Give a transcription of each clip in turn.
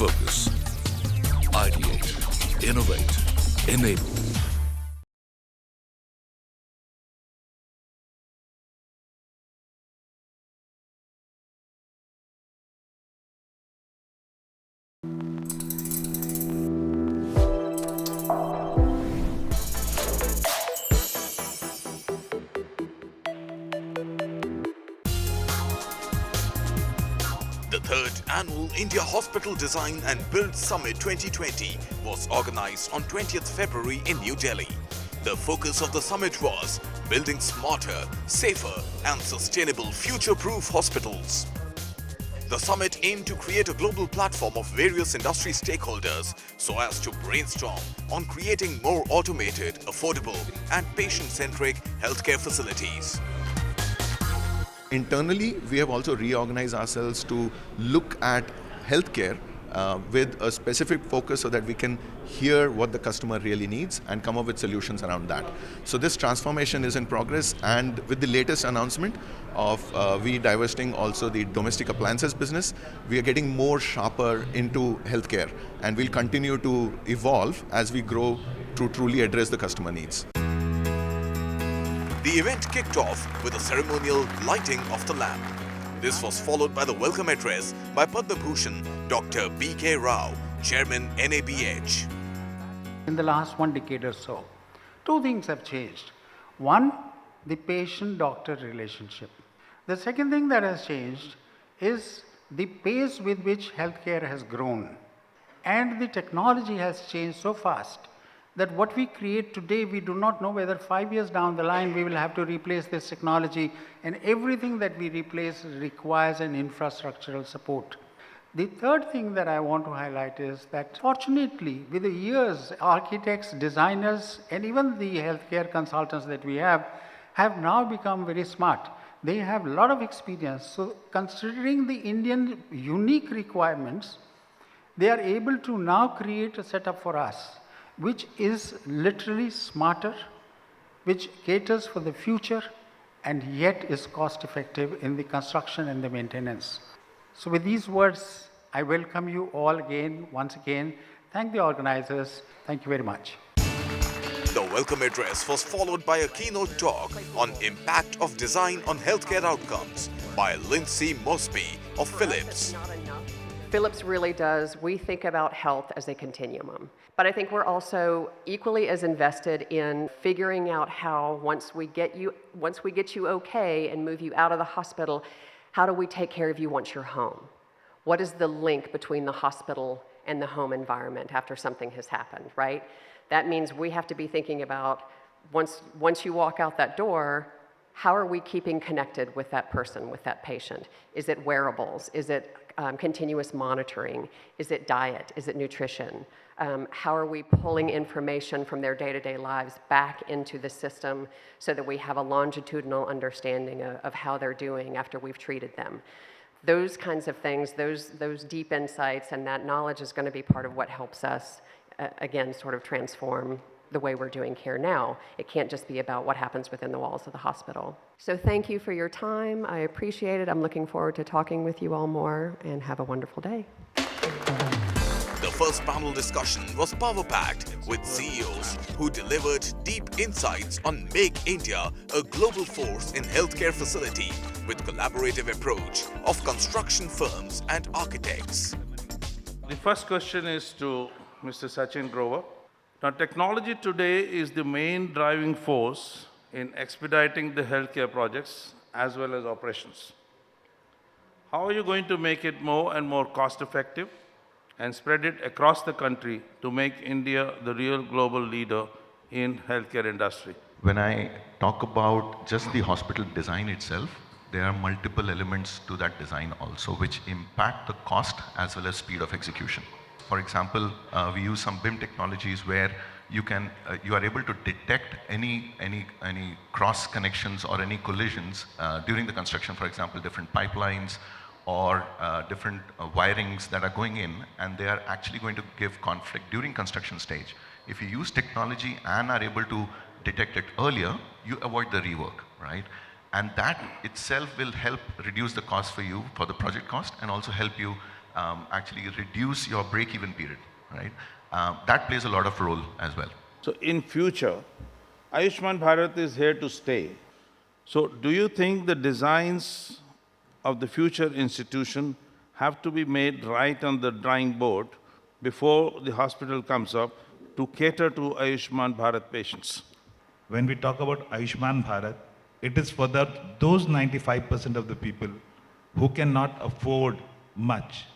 Focus. Ideate. Innovate. Enable. The third annual India Hospital Design and Build Summit 2020 was organized on 20th February in New Delhi. The focus of the summit was building smarter, safer and sustainable future-proof hospitals. The summit aimed to create a global platform of various industry stakeholders so as to brainstorm on creating more automated, affordable and patient-centric healthcare facilities. Internally, we have also reorganized ourselves to look at healthcare with a specific focus so that we can hear what the customer really needs and come up with solutions around that. So this transformation is in progress, and with the latest announcement of we divesting also the domestic appliances business, we are getting more sharper into healthcare, and we'll continue to evolve as we grow to truly address the customer needs. The event kicked off with a ceremonial lighting of the lamp. This was followed by the welcome address by Padma Bhushan Dr. B.K. Rao, Chairman NABH. In the last 1 decade or so, two things have changed. One, the patient-doctor relationship. The second thing that has changed is the pace with which healthcare has grown. And the technology has changed so fast that what we create today, we do not know whether 5 years down the line we will have to replace this technology, and everything that we replace requires an infrastructural support. The third thing that I want to highlight is that fortunately, with the years, architects, designers, and even the healthcare consultants that we have now become very smart. They have a lot of experience. So considering the Indian unique requirements, they are able to now create a setup for us which is literally smarter, which caters for the future, and yet is cost effective in the construction and the maintenance. So with these words, I welcome you all again, once again. Thank the organizers. Thank you very much. The welcome address was followed by a keynote talk on impact of design on healthcare outcomes by Lindsay Mosby of Philips. Philips really does, we think about health as a continuum. But I think we're also equally as invested in figuring out how once we get you okay and move you out of the hospital, how do we take care of you once you're home? What is the link between the hospital and the home environment after something has happened, right? That means we have to be thinking about once you walk out that door, how are we keeping connected with that person, with that patient? Is it wearables? Is it continuous monitoring? Is it diet? Is it nutrition? How are we pulling information from their day-to-day lives back into the system so that we have a longitudinal understanding of how they're doing after we've treated them? Those kinds of things, those deep insights and that knowledge is going to be part of what helps us, again, sort of transform the way we're doing care now. It can't just be about what happens within the walls of the hospital. So thank you for your time. I appreciate it. I'm looking forward to talking with you all more, and have a wonderful day. The first panel discussion was power-packed with CEOs who delivered deep insights on Make India a global force in healthcare facility with collaborative approach of construction firms and architects. The first question is to Mr. Sachin Grover. Now, technology today is the main driving force in expediting the healthcare projects as well as operations. How are you going to make it more and more cost-effective and spread it across the country to make India the real global leader in healthcare industry? When I talk about just the hospital design itself, there are multiple elements to that design also which impact the cost as well as speed of execution. For example, we use some BIM technologies where you are able to detect any cross connections or any collisions during the construction. For example, different pipelines or different wirings that are going in, and they are actually going to give conflict during construction stage. If you use technology and are able to detect it earlier, you avoid the rework, right? And that itself will help reduce the cost for you for the project cost, and also help you actually reduce your break-even period, right? That plays a lot of role as well. So in future, Ayushman Bharat is here to stay. So do you think the designs of the future institution have to be made right on the drawing board before the hospital comes up to cater to Ayushman Bharat patients? When we talk about Ayushman Bharat, it is for those 95% of the people who cannot afford much.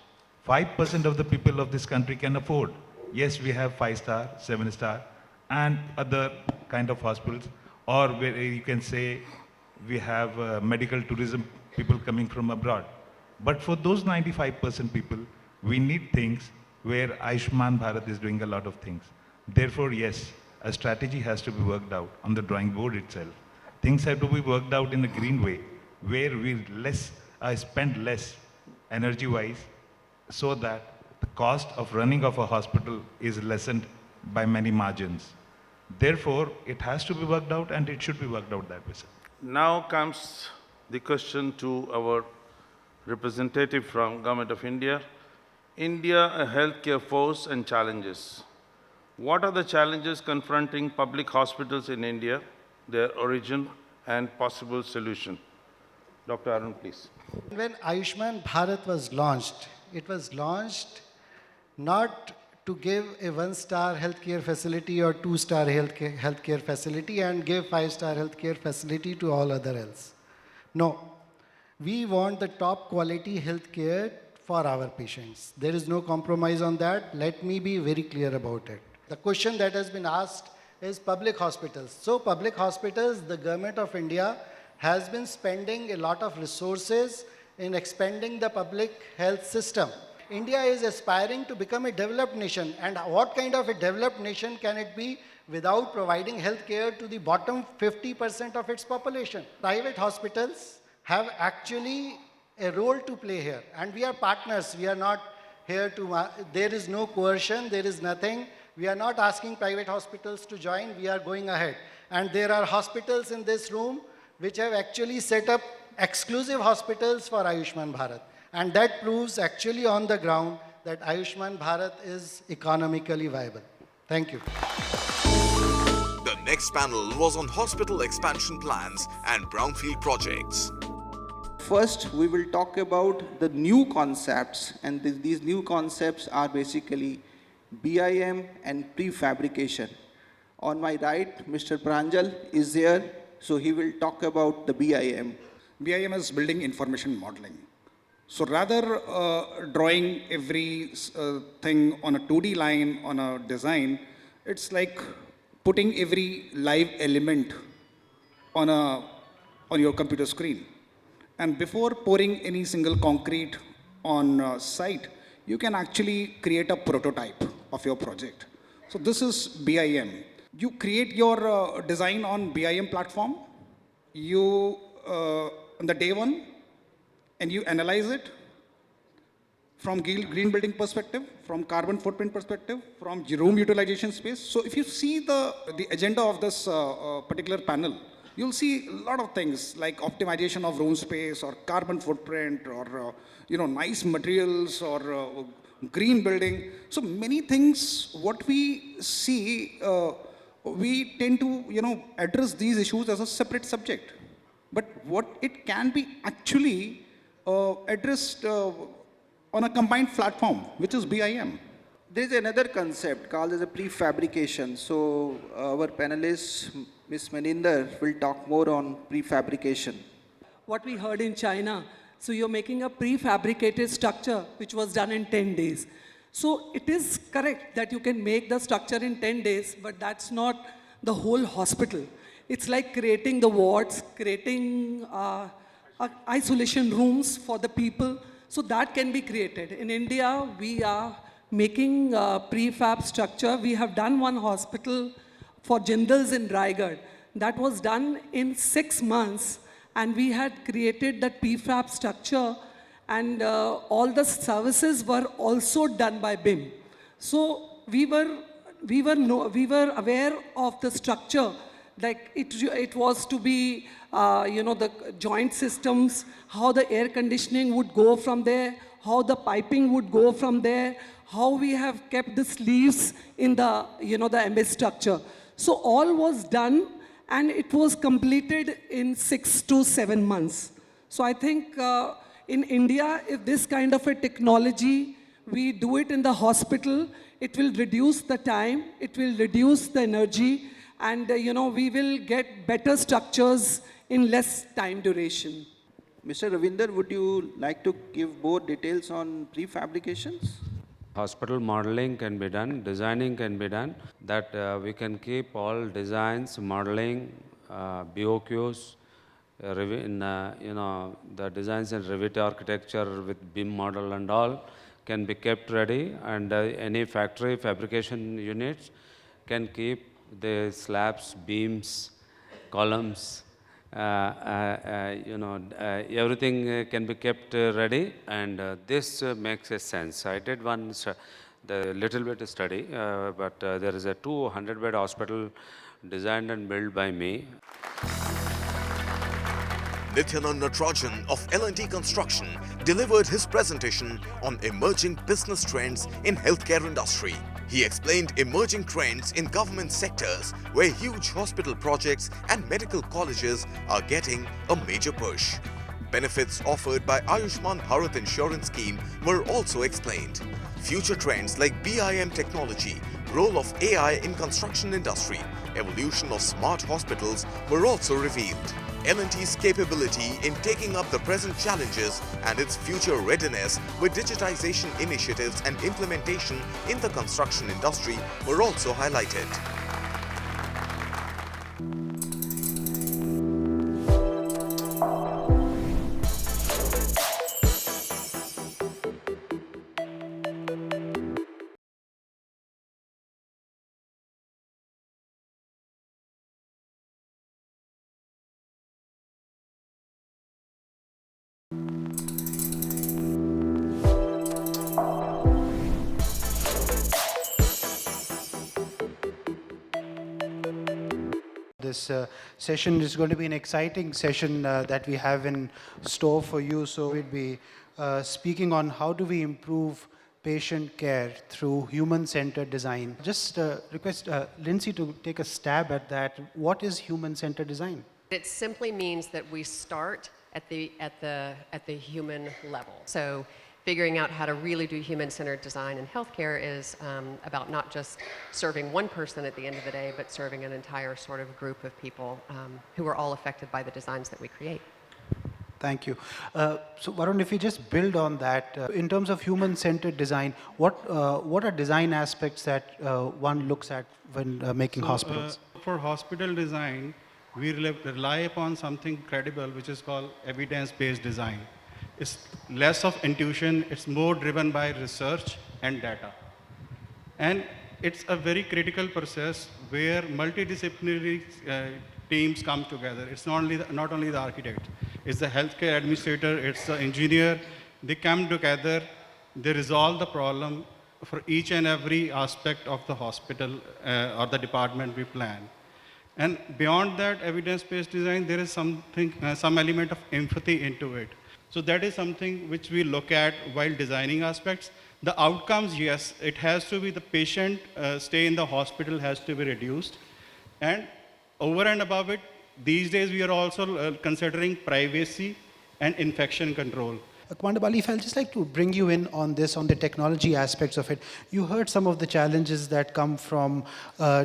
5% of the people of this country can afford. Yes, we have 5-star, 7-star, and other kind of hospitals, or where you can say we have medical tourism, people coming from abroad. But for those 95% people, we need things where Ayushman Bharat is doing a lot of things. Therefore, yes, a strategy has to be worked out on the drawing board itself. Things have to be worked out in a green way, where we spend less energy-wise, so that the cost of running of a hospital is lessened by many margins. Therefore, it has to be worked out, and it should be worked out that way, sir. Now comes the question to our representative from Government of India. India, a healthcare force and challenges. What are the challenges confronting public hospitals in India, their origin and possible solution? Dr. Arun, please. When Ayushman Bharat was launched, it was launched not to give a 1-star healthcare facility or 2-star healthcare facility and give 5-star healthcare facility to all other else. No, we want the top quality healthcare for our patients. There is no compromise on that. Let me be very clear about it. The question that has been asked is public hospitals. So public hospitals, the Government of India has been spending a lot of resources in expanding the public health system. India is aspiring to become a developed nation, and what kind of a developed nation can it be without providing health care to the bottom 50% of its population? Private hospitals have actually a role to play here, and we are partners. We are not here to, there is no coercion, there is nothing. We are not asking private hospitals to join, we are going ahead. And there are hospitals in this room which have actually set up exclusive hospitals for Ayushman Bharat. And that proves actually on the ground that Ayushman Bharat is economically viable. Thank you. The next panel was on hospital expansion plans and brownfield projects. First, we will talk about the new concepts, and these new concepts are basically BIM and prefabrication. On my right, Mr. Pranjal is there, so he will talk about the BIM. BIM is building information modeling. So rather drawing every thing on a 2D line on a design, it's like putting every live element on your computer screen. And before pouring any single concrete on site, you can actually create a prototype of your project. So this is BIM. You create your design on BIM platform, on the day one, and you analyze it from green building perspective, from carbon footprint perspective, from room utilization space. So if you see the agenda of this particular panel, you'll see a lot of things like optimization of room space or carbon footprint or nice materials or green building. So many things, what we see, we tend to address these issues as a separate subject. But what it can be actually addressed on a combined platform, which is BIM. There is another concept called as a prefabrication. So our panelist, Ms. Maninder, will talk more on prefabrication. What we heard in China, so you're making a prefabricated structure which was done in 10 days. So it is correct that you can make the structure in 10 days, but that's not the whole hospital. It's like creating the wards, creating isolation rooms for the people. So that can be created. In India, we are making prefab structure. We have done one hospital for Jindals in Raigad. That was done in 6 months, and we had created that prefab structure, and all the services were also done by BIM. So we were aware of the structure, like it was to be, the joint systems, how the air conditioning would go from there, how the piping would go from there, how we have kept the sleeves in the, the MS structure. So all was done and it was completed in 6 to 7 months. So I think in India, if this kind of a technology, we do it in the hospital, it will reduce the time, it will reduce the energy, and we will get better structures in less time duration. Mr. Ravinder, would you like to give more details on prefabrications? Hospital modeling can be done, designing can be done, that we can keep all designs, modeling, BOQs, the designs in Revit architecture with BIM model and all can be kept ready, and any factory fabrication units can keep the slabs, beams, columns, everything can be kept ready, and this makes a sense. I did the little bit study, but there is a 200-bed hospital designed and built by me. Nityanand Natarajan of L&T Construction delivered his presentation on emerging business trends in healthcare industry. He explained emerging trends in government sectors where huge hospital projects and medical colleges are getting a major push. Benefits offered by Ayushman Bharat Insurance Scheme were also explained. Future trends like BIM technology, role of AI in construction industry, evolution of smart hospitals were also revealed. L&T's capability in taking up the present challenges and its future readiness with digitization initiatives and implementation in the construction industry were also highlighted. This session is going to be an exciting session that we have in store for you. So we'll be speaking on how do we improve patient care through human-centered design. Just request Lindsay to take a stab at that. What is human-centered design? It simply means that we start at the human level. So figuring out how to really do human-centered design in healthcare is about not just serving one person at the end of the day, but serving an entire sort of group of people who are all affected by the designs that we create. Thank you. So Varun, if you just build on that, in terms of human-centered design, what are design aspects that one looks at when making hospitals? For hospital design, we rely upon something credible, which is called evidence-based design. It's less of intuition, it's more driven by research and data. And it's a very critical process where multidisciplinary teams come together. It's not only the architect, it's the healthcare administrator, it's the engineer. They come together, they resolve the problem for each and every aspect of the hospital or the department we plan. And beyond that evidence-based design, there is some element of empathy into it. So that is something which we look at while designing aspects. The outcomes, yes, it has to be the patient stay in the hospital has to be reduced. And over and above it, these days we are also considering privacy and infection control. Commander Bali, I'd just like to bring you in on this, on the technology aspects of it. You heard some of the challenges that come from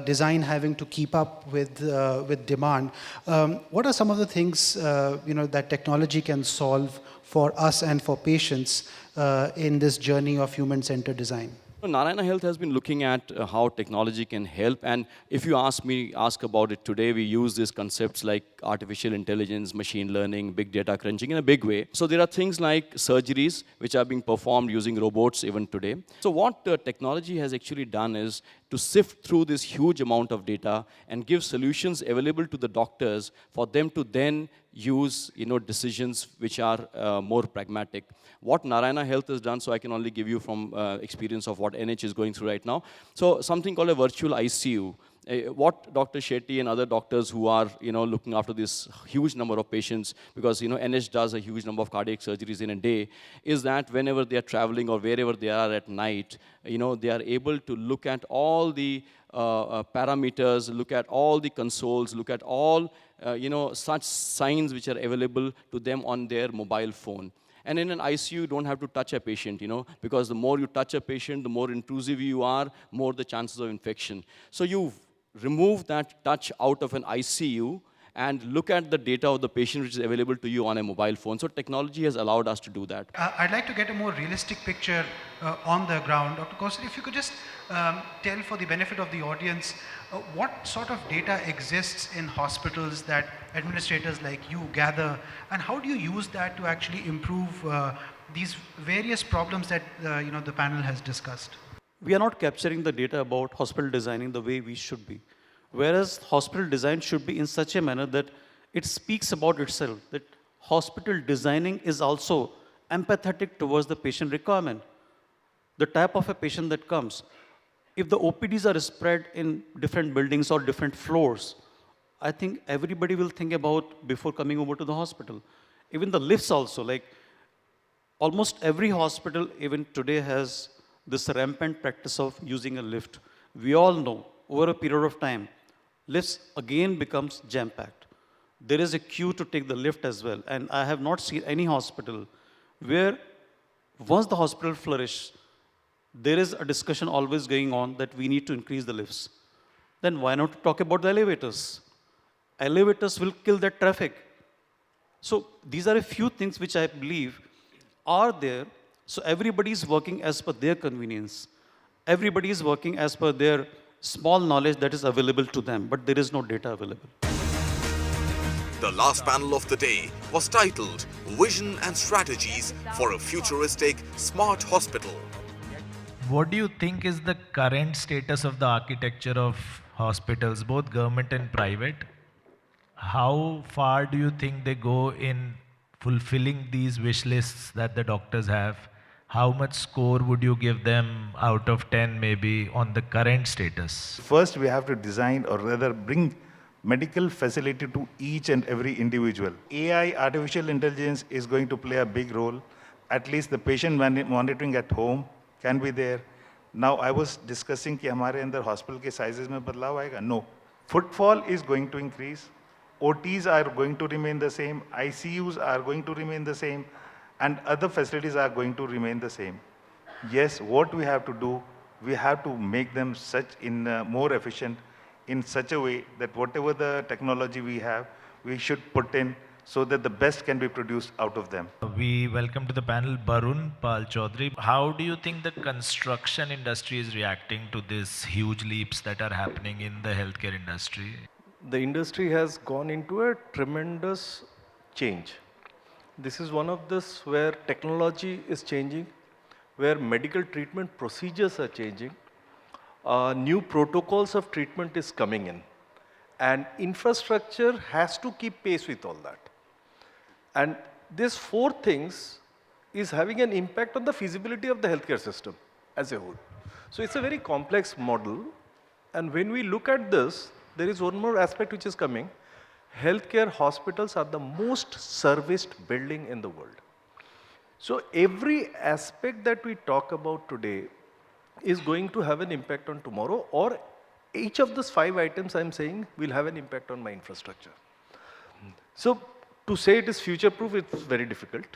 design having to keep up with demand. What are some of the things that technology can solve for us and for patients in this journey of human-centered design? Narayana Health has been looking at how technology can help, and if you ask about it today, we use these concepts like artificial intelligence, machine learning, big data crunching in a big way. So there are things like surgeries which are being performed using robots even today. So what technology has actually done is to sift through this huge amount of data and give solutions available to the doctors for them to then use decisions which are more pragmatic. What Narayana Health has done, so I can only give you from experience of what NH is going through right now. So something called a virtual ICU What Dr. Shetty and other doctors who are, looking after this huge number of patients, because, NH does a huge number of cardiac surgeries in a day, is that whenever they are traveling or wherever they are at night, they are able to look at all the parameters, look at all the consoles, look at all, such signs which are available to them on their mobile phone. And in an ICU, you don't have to touch a patient, because the more you touch a patient, the more intrusive you are, more the chances of infection. So you remove that touch out of an ICU and look at the data of the patient which is available to you on a mobile phone. So technology has allowed us to do that. I'd like to get a more realistic picture on the ground. Dr. Kosar, if you could just tell, for the benefit of the audience, what sort of data exists in hospitals that administrators like you gather, and how do you use that to actually improve these various problems that the panel has discussed? We are not capturing the data about hospital designing the way we should be. Whereas hospital design should be in such a manner that it speaks about itself, that hospital designing is also empathetic towards the patient requirement. The type of a patient that comes. If the OPDs are spread in different buildings or different floors, I think everybody will think about before coming over to the hospital. Even the lifts also, like almost every hospital even today has this rampant practice of using a lift. We all know over a period of time, lifts again becomes jam-packed. There is a queue to take the lift as well. And I have not seen any hospital where once the hospital flourishes, there is a discussion always going on that we need to increase the lifts. Then why not talk about the elevators? Elevators will kill that traffic. So these are a few things which I believe are there. So everybody is working as per their convenience. Everybody is working as per their small knowledge that is available to them, but there is no data available. The last panel of the day was titled Vision and Strategies for a Futuristic Smart Hospital. What do you think is the current status of the architecture of hospitals, both government and private? How far do you think they go in fulfilling these wish lists that the doctors have? How much score would you give them out of 10 maybe on the current status? First, we have to design, or rather bring medical facility to each and every individual. AI, artificial intelligence, is going to play a big role. At least the patient monitoring at home can be there. Now, I was discussing कि हमारे अंदर hospital के sizes में बदलाव आएगा. No. Footfall is going to increase. OTs are going to remain the same. ICUs are going to remain the same. And other facilities are going to remain the same. Yes, what we have to do, we have to make them more efficient in such a way that whatever the technology we have, we should put in so that the best can be produced out of them. We welcome to the panel Barun Pal Chaudhary. How do you think the construction industry is reacting to these huge leaps that are happening in the healthcare industry? The industry has gone into a tremendous change. This is one of this where technology is changing, where medical treatment procedures are changing, new protocols of treatment is coming in, and infrastructure has to keep pace with all that. And these four things is having an impact on the feasibility of the healthcare system as a whole. So it's a very complex model, and when we look at this, there is one more aspect which is coming. Healthcare hospitals are the most serviced building in the world. So every aspect that we talk about today is going to have an impact on tomorrow, or each of those 5 items I'm saying will have an impact on my infrastructure. So to say it is future-proof, it's very difficult.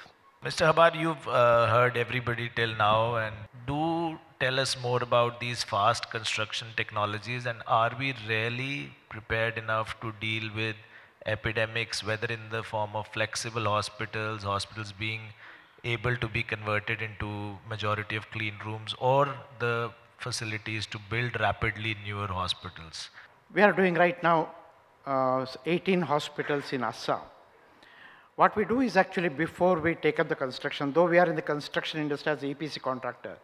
Mr. Habar, you've heard everybody till now, and do tell us more about these fast construction technologies, and are we really prepared enough to deal with epidemics, whether in the form of flexible hospitals, hospitals being able to be converted into majority of clean rooms, or the facilities to build rapidly newer hospitals? We are doing right now 18 hospitals in Assam. What we do is actually, before we take up the construction, though we are in the construction industry as an EPC contractor,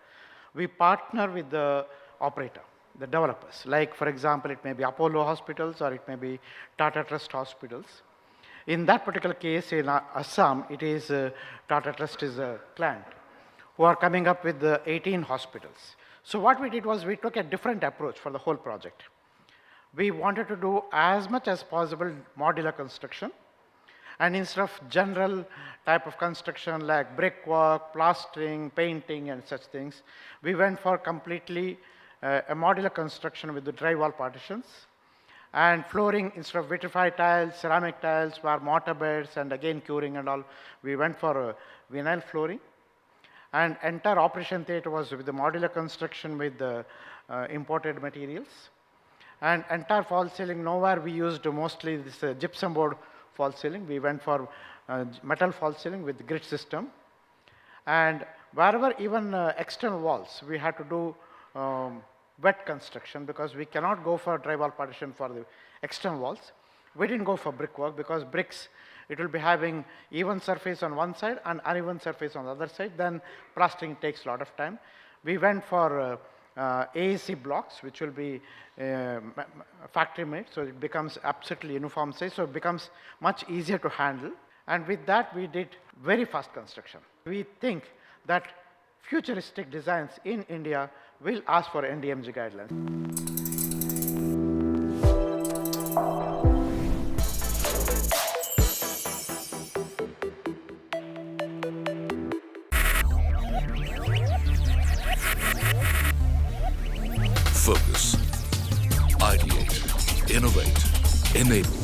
we partner with the operator, the developers. Like, for example, it may be Apollo hospitals or it may be Tata Trust hospitals. In that particular case, in Assam, it is Tata Trust is a client who are coming up with the 18 hospitals. So what we did was we took a different approach for the whole project. We wanted to do as much as possible modular construction. And instead of general type of construction like brickwork, plastering, painting, and such things, we went for completely a modular construction with the drywall partitions. And flooring, instead of vitrified tiles, ceramic tiles, were mortar beds, and again curing and all, we went for vinyl flooring. And entire operation theatre was with the modular construction with the imported materials. And entire false ceiling, nowhere we used mostly this gypsum board false ceiling. We went for metal false ceiling with grid system. And wherever even external walls, we had to do wet construction because we cannot go for drywall partition for the external walls. We didn't go for brickwork because bricks, it will be having even surface on one side and uneven surface on the other side. Then plastering takes a lot of time. We went for AAC blocks, which will be factory made, so it becomes absolutely uniform size, so it becomes much easier to handle. And with that, we did very fast construction. We think that futuristic designs in India will ask for NDMG guidelines. Focus. Ideate. Innovate. Enable.